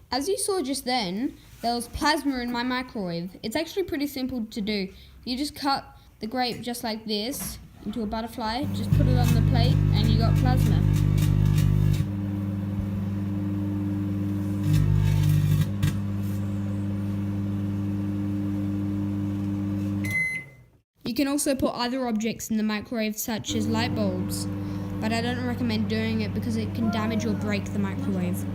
As you saw just then, there was plasma in my microwave. It's actually pretty simple to do. You just cut the grape just like this into a butterfly, just put it on the plate and you got plasma. You can also put other objects in the microwave such as light bulbs, but I don't recommend doing it because it can damage or break the microwave.